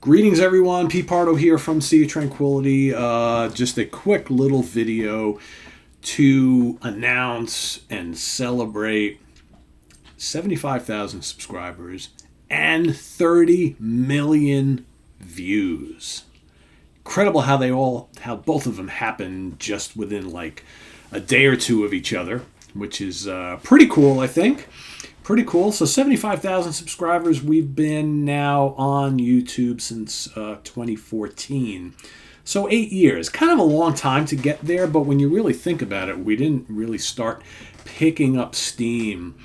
Greetings, everyone. P. Pardo here from Sea of Tranquility. Just a quick little video to announce and celebrate 75,000 subscribers and 30 million views. Incredible how both of them happened just within like a day or two of each other, which is pretty cool, I think. Pretty cool. So 75,000 subscribers. We've been now on YouTube since 2014. So 8 years. Kind of a long time to get there, but when you really think about it, we didn't really start picking up steam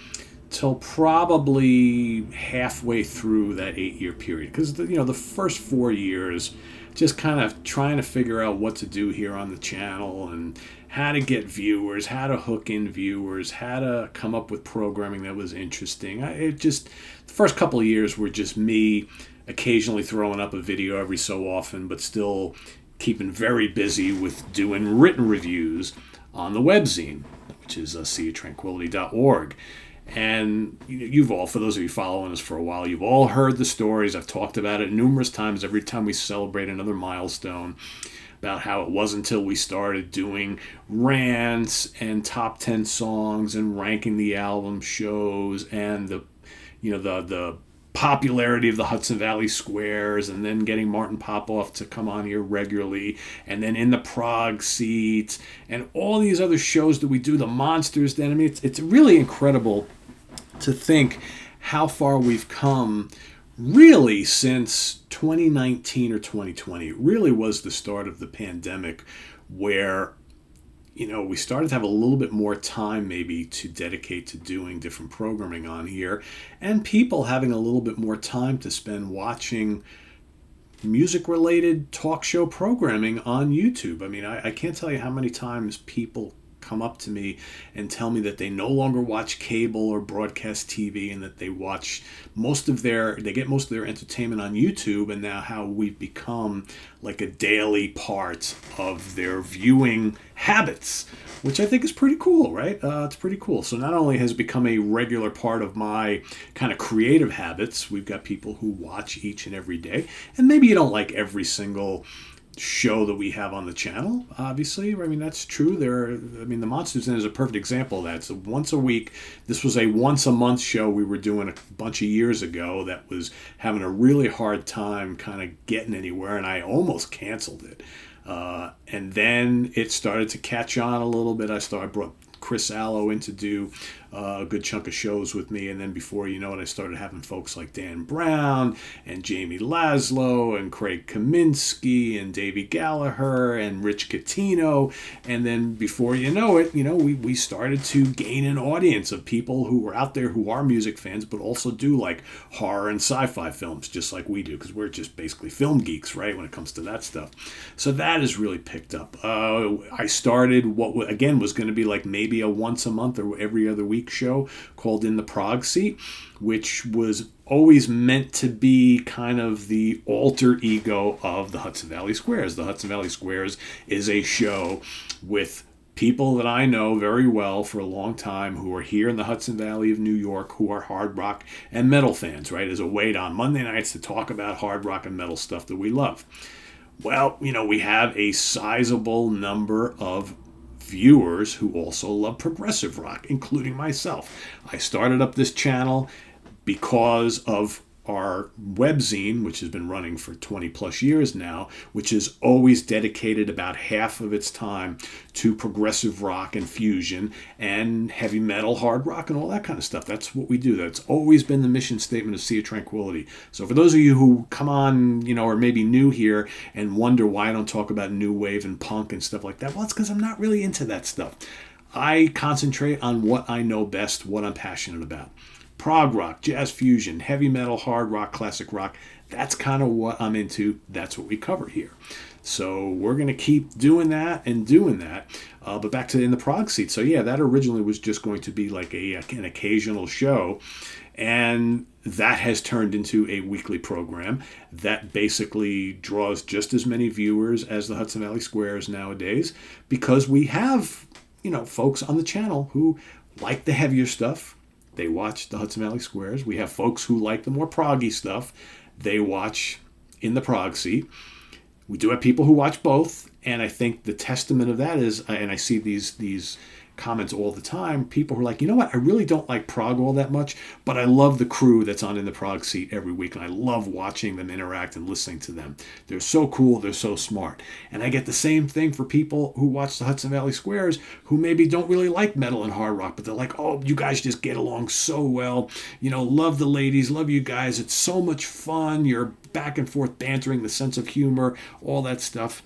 till probably halfway through that 8-year period. Because the first 4 years, just kind of trying to figure out what to do here on the channel and how to get viewers, how to hook in viewers, how to come up with programming that was interesting. The first couple of years were just me occasionally throwing up a video every so often, but still keeping very busy with doing written reviews on the webzine, which is seaoftranquility.org. And you've all, for those of you following us for a while, you've all heard the stories. I've talked about it numerous times every time we celebrate another milestone, about how it wasn't until we started doing rants and top 10 songs and ranking the album shows and the popularity of the Hudson Valley Squares, and then getting Martin Popoff to come on here regularly, and then In the Prague Seat, and all these other shows that we do, the Monsters Den. I mean, it's really incredible to think how far we've come really since 2019 or 2020. It really was the start of the pandemic where we started to have a little bit more time maybe to dedicate to doing different programming on here, and people having a little bit more time to spend watching music-related talk show programming on YouTube. I mean, I can't tell you how many times people come up to me and tell me that they no longer watch cable or broadcast TV, and that they get most of their entertainment on YouTube, and now how we've become like a daily part of their viewing habits, which I think is pretty cool, right? It's pretty cool. So not only has it become a regular part of my kind of creative habits, we've got people who watch each and every day, and maybe you don't like every single show that we have on the channel, obviously. I mean, that's true. The Monsters Den is a perfect example of that. It's once a week. This was a once a month show we were doing a bunch of years ago that was having a really hard time kind of getting anywhere, and I almost canceled it. And then it started to catch on a little bit. I brought Chris Allo in to do a good chunk of shows with me, and then before you know it, I started having folks like Dan Brown and Jamie Laszlo and Craig Kaminsky and Davey Gallagher and Rich Catino, and then before you know it, we started to gain an audience of people who were out there who are music fans but also do like horror and sci-fi films just like we do, because we're just basically film geeks, right, when it comes to that stuff. So that has really picked up. I started what again was going to be like maybe a once a month or every other week show called In the Prague Seat, which was always meant to be kind of the alter ego of the Hudson Valley Squares. The Hudson Valley Squares is a show with people that I know very well for a long time who are here in the Hudson Valley of New York, who are hard rock and metal fans, right, as a way on Monday nights to talk about hard rock and metal stuff that we love. Well, we have a sizable number of viewers who also love progressive rock, including myself. I started up this channel because of our webzine, which has been running for 20 plus years now, which is always dedicated about half of its time to progressive rock and fusion and heavy metal, hard rock, and all that kind of stuff. That's what we do. That's always been the mission statement of Sea of Tranquility. So for those of you who come on, or maybe new here and wonder why I don't talk about new wave and punk and stuff like that, well, it's because I'm not really into that stuff. I concentrate on what I know best, what I'm passionate about. Prog rock, jazz fusion, heavy metal, hard rock, classic rock. That's kind of what I'm into. That's what we cover here. So we're going to keep doing that. But back to In the Prague Seat. So yeah, that originally was just going to be like an occasional show. And that has turned into a weekly program that basically draws just as many viewers as the Hudson Valley Squares nowadays, because we have, folks on the channel who like the heavier stuff. They watch the Hudson Valley Squares. We have folks who like the more proggy stuff. They watch in the prog seat. We do have people who watch both, and I think the testament of that is, and I see these comments all the time, people who are like, you know what, I really don't like prog all that much, but I love the crew that's on In the Prog Seat every week, and I love watching them interact and listening to them. They're so cool, they're so smart. And I get the same thing for people who watch the Hudson Valley Squares who maybe don't really like metal and hard rock, but they're like, oh, you guys just get along so well. You know, love the ladies, love you guys. It's so much fun. You're back and forth bantering, the sense of humor, all that stuff.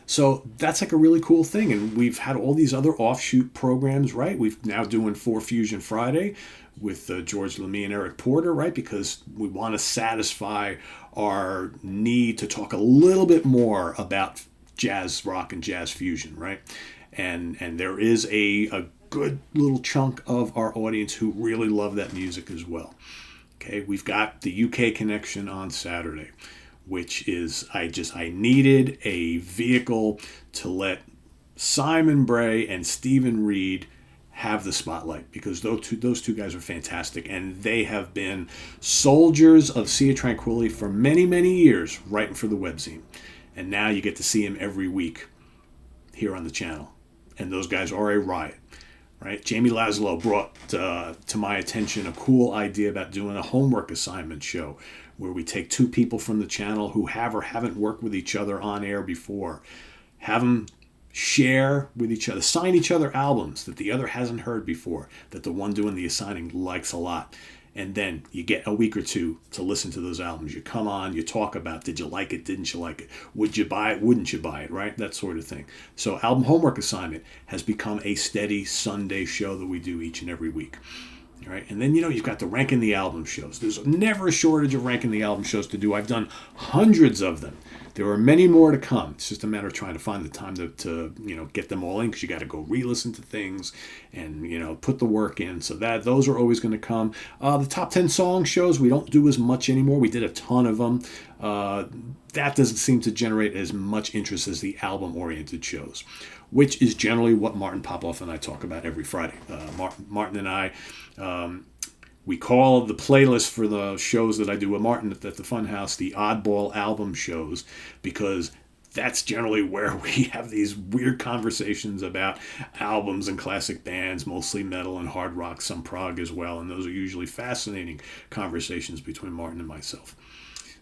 So that's like a really cool thing. And we've had all these other offshoot programs, right? We've now doing 4 Fusion Friday with George Lemie and Eric Porter, right? Because we want to satisfy our need to talk a little bit more about jazz rock and jazz fusion, right? And there is a good little chunk of our audience who really love that music as well. Okay, we've got the UK connection on Saturday, which is I needed a vehicle to let Simon Bray and Stephen Reed have the spotlight, because those two guys are fantastic, and they have been soldiers of Sea of Tranquility for many, many years, writing for the webzine. And now you get to see them every week here on the channel. And those guys are a riot. Right? Jamie Laszlo brought to my attention a cool idea about doing a homework assignment show where we take 2 people from the channel who have or haven't worked with each other on air before, have them share with each other, sign each other albums that the other hasn't heard before, that the one doing the assigning likes a lot. And then you get a week or 2 to listen to those albums. You come on, you talk about, did you like it, didn't you like it? Would you buy it, wouldn't you buy it, right? That sort of thing. So album homework assignment has become a steady Sunday show that we do each and every week. All right? And then, you've got the ranking the album shows. There's never a shortage of ranking the album shows to do. I've done hundreds of them. There are many more to come. It's just a matter of trying to find the time to get them all in, because you got to go re-listen to things and, put the work in. So those are always going to come. The top 10 song shows, we don't do as much anymore. We did a ton of them. That doesn't seem to generate as much interest as the album-oriented shows, which is generally what Martin Popoff and I talk about every Friday. Martin and I, we call the playlist for the shows that I do with Martin at the Funhouse the oddball album shows, because that's generally where we have these weird conversations about albums and classic bands, mostly metal and hard rock, some prog as well. And those are usually fascinating conversations between Martin and myself.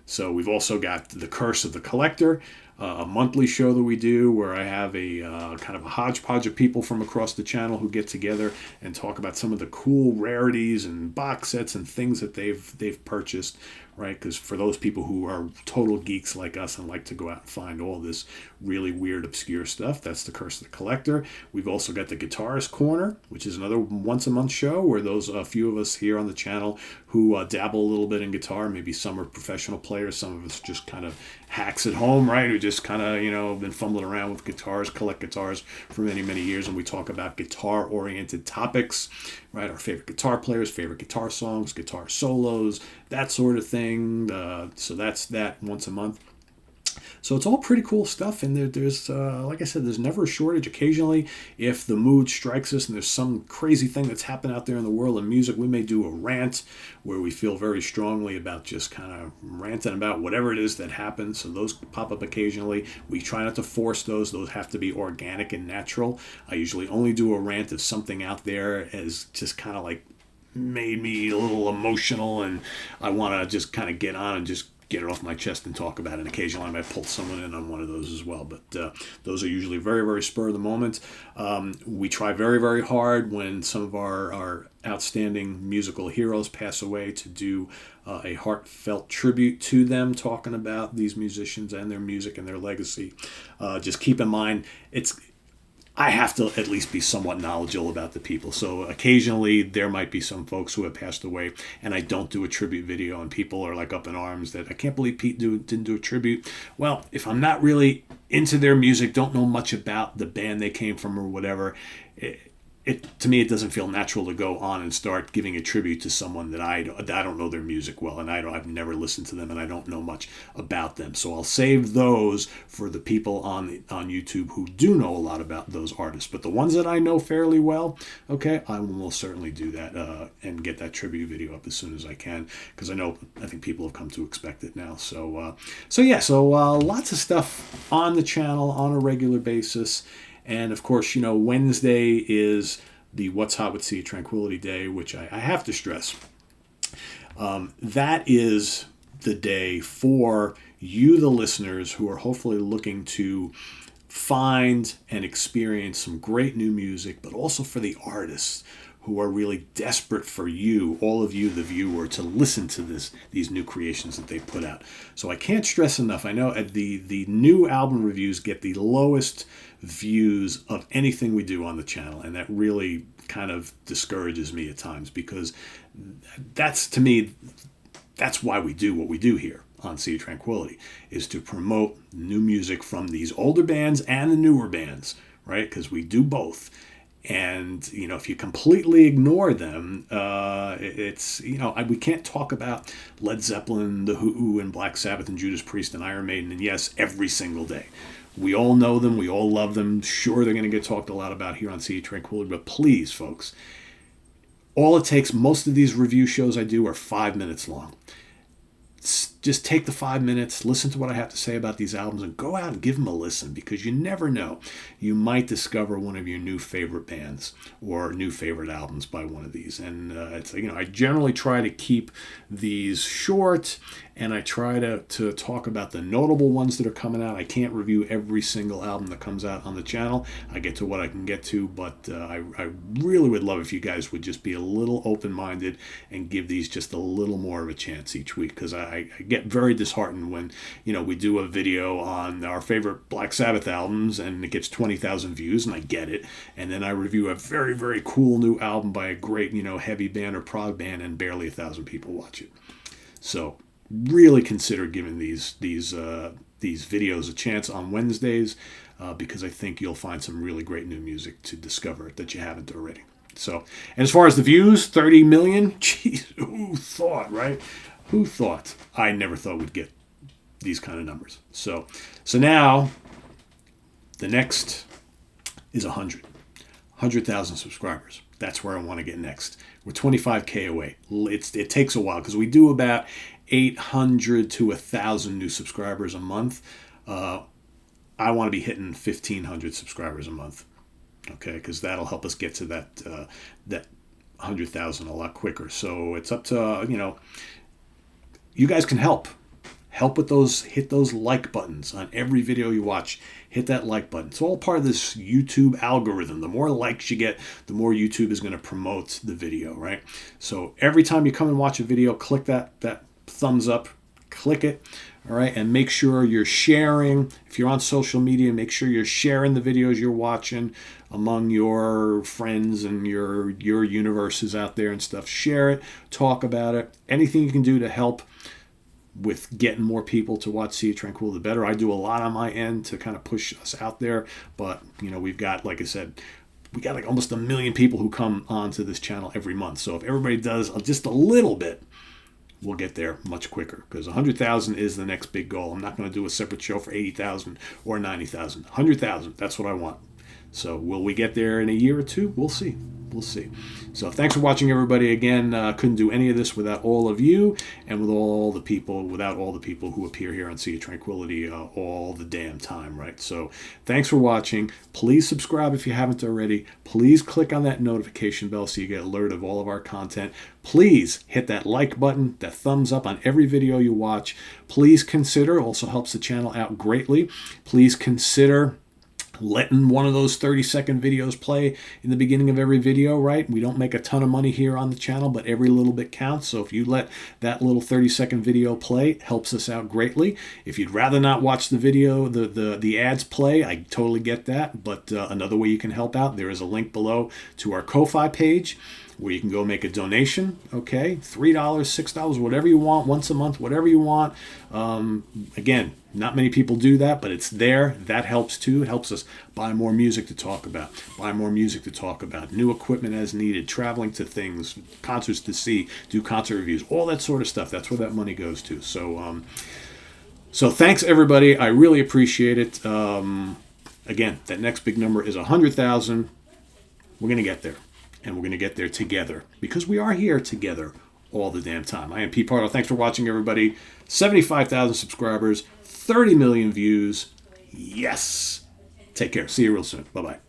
So we've also got The Curse of the Collector, a monthly show that we do where I have a kind of a hodgepodge of people from across the channel who get together and talk about some of the cool rarities and box sets and things that they've purchased, right? Because for those people who are total geeks like us and like to go out and find all this really weird, obscure stuff, that's The Curse of the Collector. We've also got the Guitarist Corner, which is another once-a-month show where those a few of us here on the channel who dabble a little bit in guitar, maybe some are professional players, some of us just kind of hacks at home, right, who just kind of, been fumbling around with guitars, collect guitars for many, many years, and we talk about guitar-oriented topics, right, our favorite guitar players, favorite guitar songs, guitar solos, that sort of thing. So that's that once a month. So it's all pretty cool stuff, and there's like I said, there's never a shortage. Occasionally, if the mood strikes us and there's some crazy thing that's happened out there in the world of music, we may do a rant where we feel very strongly about just kind of ranting about whatever it is that happens. So those pop up occasionally. We try not to force those. Those have to be organic and natural. I usually only do a rant if something out there has just kind of like made me a little emotional and I want to just kind of get on and just get it off my chest and talk about it. And occasionally I might pull someone in on one of those as well. But those are usually very, very spur of the moment. We try very, very hard when some of our outstanding musical heroes pass away to do a heartfelt tribute to them, talking about these musicians and their music and their legacy. Just keep in mind, I have to at least be somewhat knowledgeable about the people. So occasionally there might be some folks who have passed away and I don't do a tribute video and people are like up in arms that I can't believe Pete didn't do a tribute. Well, if I'm not really into their music, don't know much about the band they came from or whatever, to me, it doesn't feel natural to go on and start giving a tribute to someone that I don't know their music well, and I've never listened to them, and I don't know much about them. So I'll save those for the people on YouTube who do know a lot about those artists. But the ones that I know fairly well, okay, I will certainly do that and get that tribute video up as soon as I can, because I think people have come to expect it now. So lots of stuff on the channel on a regular basis. And of course, Wednesday is the What's Hot with Sea Tranquility Day, which I have to stress. That is the day for you, the listeners, who are hopefully looking to find and experience some great new music, but also for the artists who are really desperate for you, all of you, the viewer, to listen to these new creations that they put out. So I can't stress enough. I know the new album reviews get the lowest views of anything we do on the channel, and that really kind of discourages me at times, because to me, that's why we do what we do here on Sea of Tranquility, is to promote new music from these older bands and the newer bands, right? Because we do both. And, if you completely ignore them, we can't talk about Led Zeppelin, The Who, and Black Sabbath, and Judas Priest, and Iron Maiden, and yes, every single day. We all know them. We all love them. Sure, they're going to get talked a lot about here on Sea of Tranquility, but please, folks, all it takes, most of these review shows I do are 5 minutes long. Just take the 5 minutes, listen to what I have to say about these albums, and go out and give them a listen, because you never know. You might discover one of your new favorite bands or new favorite albums by one of these. And I generally try to keep these short, and I try to talk about the notable ones that are coming out. I can't review every single album that comes out on the channel. I get to what I can get to, but I really would love if you guys would just be a little open-minded and give these just a little more of a chance each week, because I get very disheartened when we do a video on our favorite Black Sabbath albums and it gets 20,000 views, and I get it, and then I review a very, very cool new album by a great heavy band or prog band, and barely 1,000 people watch it. So really consider giving these videos a chance on Wednesdays, because I think you'll find some really great new music to discover that you haven't already. So, and as far as the views, 30 million, geez, who thought, right? Who thought? I never thought we'd get these kind of numbers. So now the next is 100,000 subscribers. That's where I want to get next. We're 25K away. It takes a while, because we do about 800 to 1,000 new subscribers a month. I want to be hitting 1,500 subscribers a month. Okay, because that'll help us get to that 100,000 a lot quicker. So it's up to you guys can help with those. Hit those like buttons on every video you watch. Hit that like button. It's all part of this YouTube algorithm. The more likes you get, the more YouTube is going to promote the video, right? So every time you come and watch a video, click that thumbs up, click it, all right, and make sure you're sharing. If you're on social media, make sure you're sharing the videos you're watching among your friends and your universes out there and stuff. Share it, talk about it. Anything you can do to help with getting more people to watch Sea of Tranquility, the better. I do a lot on my end to kind of push us out there, but we've got, like I said, we got like almost 1 million people who come onto this channel every month. So if everybody does just a little bit, we'll get there much quicker, because 100,000 is the next big goal. I'm not going to do a separate show for 80,000 or 90,000. 100,000, that's what I want. So will we get there in a year or two? We'll see. So thanks for watching, everybody. Again, couldn't do any of this without all of you, and without all the people who appear here on Sea of Tranquility all the damn time, right? So thanks for watching. Please subscribe if you haven't already. Please click on that notification bell so you get alert of all of our content. Please hit that like button, that thumbs up on every video you watch. Please consider, also helps the channel out greatly, please consider letting one of those 30-second videos play in the beginning of every video, right? We don't make a ton of money here on the channel, but every little bit counts. So if you let that little 30-second video play, it helps us out greatly. If you'd rather not watch the video, the ads play, I totally get that. But another way you can help out, there is a link below to our Ko-Fi page. where you can go make a donation, okay? $3, $6, whatever you want, once a month, whatever you want. Again, not many people do that, but it's there. That helps too. It helps us buy more music to talk about, new equipment as needed, traveling to things, concerts to see, do concert reviews, all that sort of stuff. That's where that money goes to. So thanks, everybody. I really appreciate it. Again, that next big number is 100,000. We're going to get there. And we're going to get there together because we are here together all the damn time. I am Pete Pardo. Thanks for watching, everybody. 75,000 subscribers, 30 million views. Yes. Take care. See you real soon. Bye-bye.